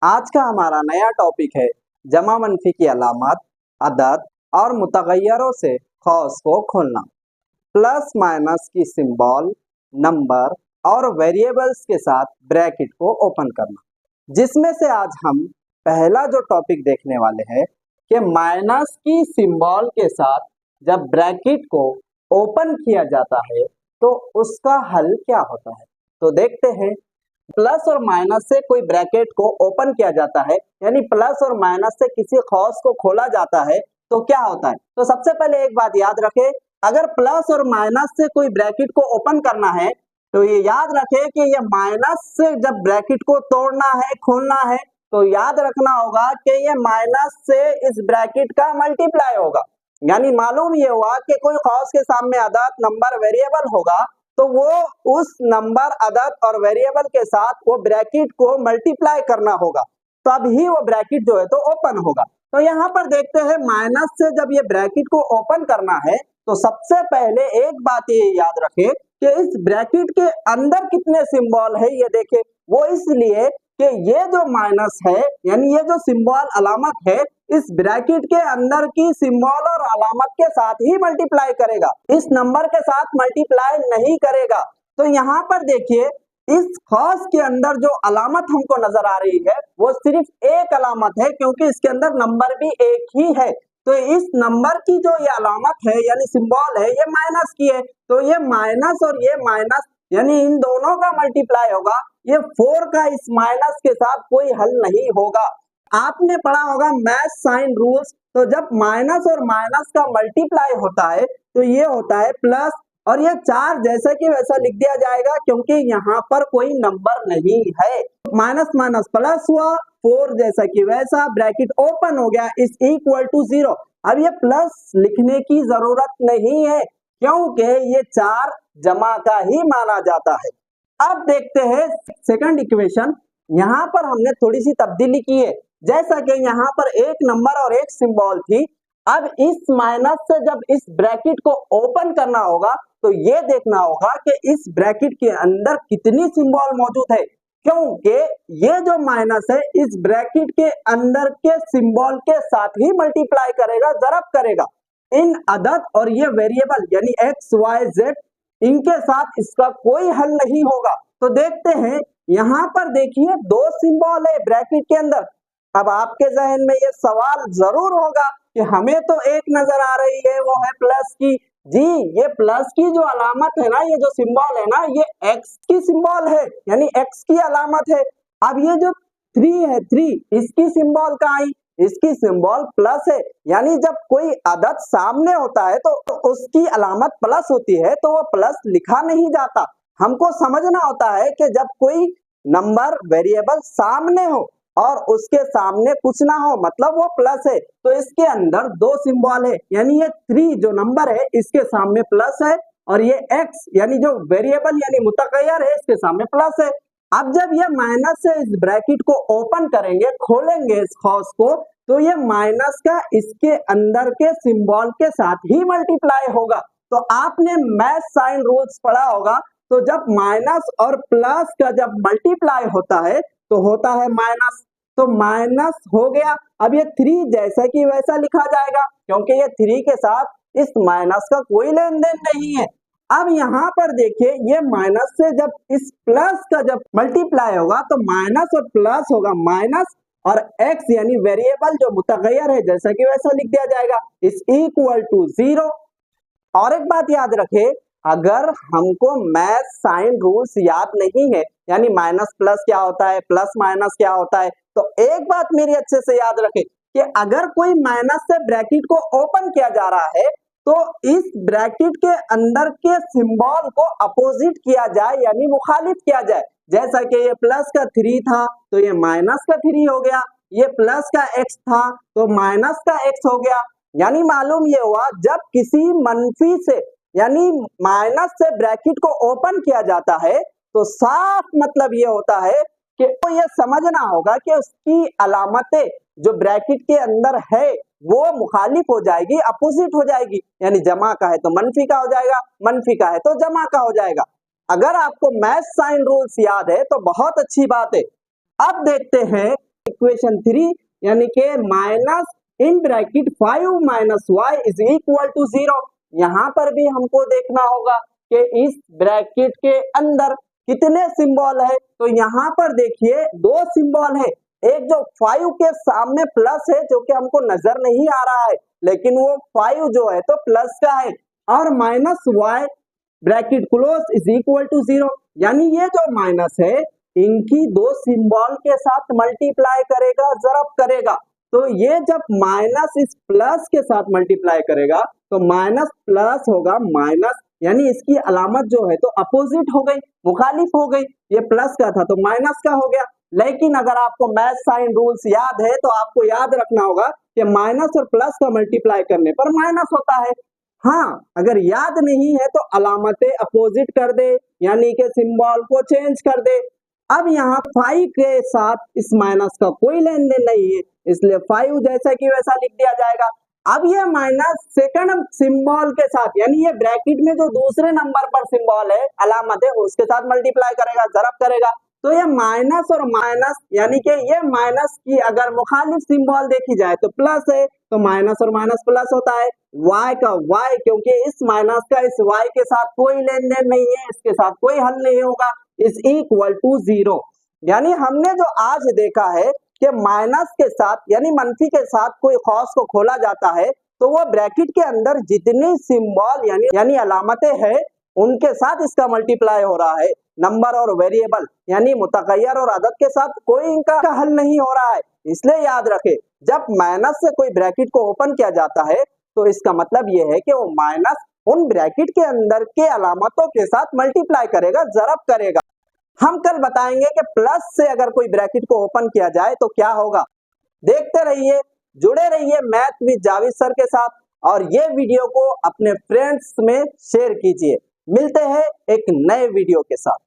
आज का हमारा नया टॉपिक है जमा मनफी की अलामत, अदद और मुतगय्यरों से खौस को खोलना। प्लस माइनस की सिंबल, नंबर और वेरिएबल्स के साथ ब्रैकेट को ओपन करना, जिसमें से आज हम पहला जो टॉपिक देखने वाले हैं कि माइनस की सिंबल के साथ जब ब्रैकेट को ओपन किया जाता है तो उसका हल क्या होता है। तो देखते हैं, प्लस और माइनस से कोई ब्रैकेट को ओपन किया जाता है, यानी प्लस और माइनस से किसी खौस को खोला जाता है तो क्या होता है। तो सबसे पहले एक बात याद रखें, अगर प्लस और माइनस से कोई ब्रैकेट को ओपन करना है तो ये याद रखें कि ये माइनस से जब ब्रैकेट को तोड़ना है, खोलना है, तो याद रखना होगा कि ये माइनस से इस ब्रैकेट का मल्टीप्लाई होगा। यानी मालूम ये हुआ कि कोई खौस के सामने अदद, नंबर, वेरिएबल होगा तो वो उस नंबर, अदद और वेरिएबल के साथ वो ब्रैकेट को मल्टीप्लाई करना होगा, तभी वो ब्रैकेट जो है तो ओपन होगा। तो यहाँ पर देखते हैं, माइनस से जब ये ब्रैकेट को ओपन करना है तो सबसे पहले एक बात ये याद रखें कि इस ब्रैकेट के अंदर कितने सिंबल है ये देखें। वो इसलिए कि ये जो माइनस है, यानी ये जो सिंबल, अलामत है, इस ब्रैकेट के अंदर की सिंबल और अलामत के साथ ही मल्टीप्लाई करेगा, इस नंबर के साथ मल्टीप्लाई नहीं करेगा। तो यहाँ पर देखिए, इस खौस के अंदर जो अलामत हमको नजर आ रही है वो सिर्फ एक अलामत है, क्योंकि इसके अंदर नंबर भी एक ही है। तो इस नंबर की जो ये अलामत है यानी सिंबल है, ये माइनस की है, तो ये माइनस और ये माइनस यानी इन दोनों का मल्टीप्लाई होगा। ये 4 का इस माइनस के साथ कोई हल नहीं होगा। आपने पढ़ा होगा मैथ साइन रूल्स, तो जब माइनस और माइनस का मल्टीप्लाई होता है तो ये होता है प्लस, और ये 4 जैसा कि वैसा लिख दिया जाएगा क्योंकि यहाँ पर कोई नंबर नहीं है। माइनस माइनस प्लस हुआ, 4 जैसा कि वैसा, ब्रैकेट ओपन हो गया, इज इक्वल टू 0। अब ये प्लस लिखने की जरूरत नहीं है क्योंकि ये 4 जमा का ही माना जाता है। अब देखते हैं सेकंड इक्वेशन। यहाँ पर हमने थोड़ी सी तब्दीली की है, जैसा कि यहाँ पर एक नंबर और एक सिंबल थी। अब इस माइनस से जब इस ब्रैकेट को ओपन करना होगा तो ये देखना होगा कि इस ब्रैकेट के अंदर कितनी सिंबल मौजूद है, क्योंकि ये जो माइनस है इस ब्रैकेट के अंदर के सिंबल के साथ ही मल्टीप्लाई करेगा, ज़रब करेगा। इन अदद और ये वेरिएबल यानी एक्स, वाई, जेड, इनके साथ इसका कोई हल नहीं होगा। तो देखते हैं, यहाँ पर देखिए 2 सिंबल है ब्रैकेट के अंदर। अब आपके जहन में ये सवाल जरूर होगा कि हमें तो एक नजर आ रही है, वो है प्लस की। जी, ये प्लस की जो अलामत है ना, ये जो सिंबल है ना, ये एक्स की सिंबल है, यानी एक्स की अलामत है। अब ये जो 3 है, 3, इसकी सिंबल कहाँ आई? इसकी सिंबल प्लस है, यानी जब कोई अदद सामने होता है तो उसकी अलामत प्लस होती है, तो वो प्लस लिखा नहीं जाता। हमको समझना होता है कि जब कोई नंबर, वेरिएबल सामने हो और उसके सामने कुछ ना हो, मतलब वो प्लस है। तो इसके अंदर 2 सिंबल है, यानी ये 3 जो नंबर है इसके सामने प्लस है, और ये x यानी जो वेरिएबल यानी मुतगय्यर है इसके सामने प्लस है। अब जब ये माइनस से इस ब्रैकेट को ओपन करेंगे, खोलेंगे इस खौस को, तो ये माइनस का इसके अंदर के सिंबल के साथ ही मल्टीप्लाई होगा। तो आपने मैथ साइन रूल्स पढ़ा होगा, तो जब माइनस और प्लस का जब मल्टीप्लाई होता है तो होता है माइनस, तो माइनस हो गया। अब ये 3 जैसा कि वैसा लिखा जाएगा क्योंकि ये 3 के साथ इस माइनस का कोई लेन देन नहीं है। अब यहाँ पर देखिए, ये माइनस से जब इस प्लस का जब मल्टीप्लाई होगा तो माइनस और प्लस होगा माइनस, और x यानी वेरिएबल जो मुतगय्यर है जैसा कि वैसा लिख दिया जाएगा, इज इक्वल टू 0। और एक बात याद रखें, अगर हमको मैथ साइन रूल्स याद नहीं है, यानी माइनस प्लस क्या होता है, प्लस माइनस क्या होता है, तो एक बात मेरी अच्छे से याद रखें कि अगर कोई माइनस से ब्रैकेट को ओपन किया जा रहा है तो इस ब्रैकेट के अंदर के सिंबल को अपोजिट किया जाए, यानी मुखालिफ किया जाए। जैसा कि ये प्लस का 3 था तो ये माइनस का 3 हो गया, ये प्लस का x था तो माइनस का x हो गया। यानी मालूम ये हुआ, जब किसी मनफी से यानी माइनस से ब्रैकेट को ओपन किया जाता है तो साफ मतलब ये होता है कि तो ये समझना होगा कि उसकी अलामतें जो ब्रैकेट के अंदर है वो मुखालिफ हो जाएगी, अपोजिट हो जाएगी। यानी जमा का है तो मनफी का हो जाएगा, मनफी का है तो जमा का हो जाएगा। अगर आपको मैथ साइन रूल्स याद है तो बहुत अच्छी बात है। अब देखते हैं इक्वेशन 3 यानी कि minus in bracket 5 minus y is equal to 0। यहाँ पर भी हमको देखना होगा कि इस ब्रैकेट के अंदर कितने सिंबल है। तो यहाँ पर देखिए दो सिंबल है, एक जो 5 के सामने प्लस है जो कि हमको नजर नहीं आ रहा है, लेकिन वो 5 जो है तो प्लस का है, और minus y bracket close is equal to 0, यानी ये जो माइनस है इनकी दो सिंबल के साथ मल्टीप्लाई करेगा, जरब करेगा। तो ये जब माइनस इस प्लस के साथ मल्टीप्लाई करेगा तो माइनस प्लस होगा माइनस, यानी इसकी अलामत जो है तो अपोजिट हो गई, मुखालिफ हो गई। ये प्लस का था तो माइनस का हो गया। लेकिन अगर आपको मैथ साइन रूल्स याद है तो आपको याद रखना होगा कि माइनस और प्लस का मल्टीप्लाई करने पर माइनस होता है। हाँ, अगर याद नहीं है तो अलामतें अपोजिट कर दे, यानी कि सिंबल को चेंज कर दे। अब यहाँ 5 के साथ इस माइनस का कोई लेन देन नहीं है, इसलिए 5 जैसा कि वैसा लिख दिया जाएगा। अब ये माइनस सेकंड सिंबल के साथ, यानी ये ब्रैकेट में जो दूसरे नंबर पर सिंबल है, अलामत है, उसके साथ मल्टीप्लाई करेगा, जरब करेगा। तो ये माइनस और माइनस, यानी कि ये माइनस की अगर मुखालिफ सिंबल देखी जाए तो प्लस है, तो माइनस और माइनस प्लस होता है। y का y, क्योंकि इस माइनस का इस y के साथ कोई लेन देन नहीं है, इसके साथ कोई हल नहीं होगा, इज इक्वल टू 0। यानी हमने जो आज देखा है कि माइनस के साथ यानी मनफी के साथ कोई खौस को खोला जाता है तो वो ब्रैकेट के अंदर जितनी सिंबल यानी अलामतें हैं उनके साथ इसका मल्टीप्लाई हो रहा है। नंबर और वेरिएबल यानी मुतगय्यर और अदद के साथ कोई इनका हल नहीं हो रहा है। इसलिए याद रखें, जब माइनस से कोई ब्रैकेट को ओपन किया जाता है तो इसका मतलब यह है कि वो माइनस उन ब्रैकेट के अंदर के अलामतों के साथ मल्टीप्लाई करेगा, जरब करेगा। हम कल बताएंगे कि प्लस से अगर कोई ब्रैकेट को ओपन किया जाए तो क्या होगा। देखते रहिए, जुड़े रहिए मैथ विद जावेद सर के साथ, और ये वीडियो को अपने फ्रेंड्स में शेयर कीजिए। मिलते हैं एक नए वीडियो के साथ।